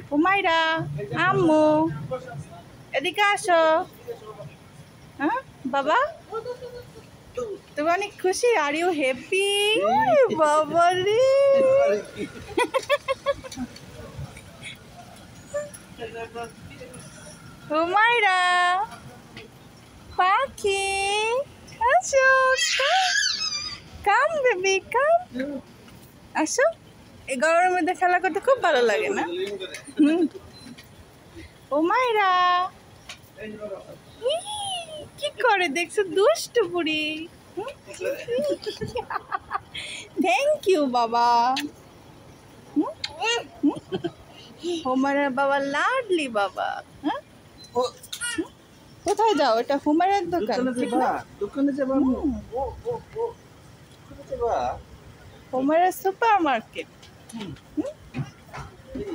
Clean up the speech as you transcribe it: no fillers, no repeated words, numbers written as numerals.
হুমায়রা আম্মু এদিকে আসো। হ্যাঁ বাবা তুমি অনেক খুশি? Are you happy? বাবা রে হুমায়রা পাখি আসো, কাম বেবি কাম, আসো। এই গরমের মধ্যে খেলা করতে খুব ভালো লাগে না? হুমায়রা কি করে দেখছো, দুষ্ট বুড়ি। থ্যাংক ইউ বাবা। হুমায়রার বাবা লাডলি বাবা। হ্যাঁ কোথায় যাও? এটা হুমায়রার দোকান, ঠিক না? দোকানে যাবা? Humaira super market.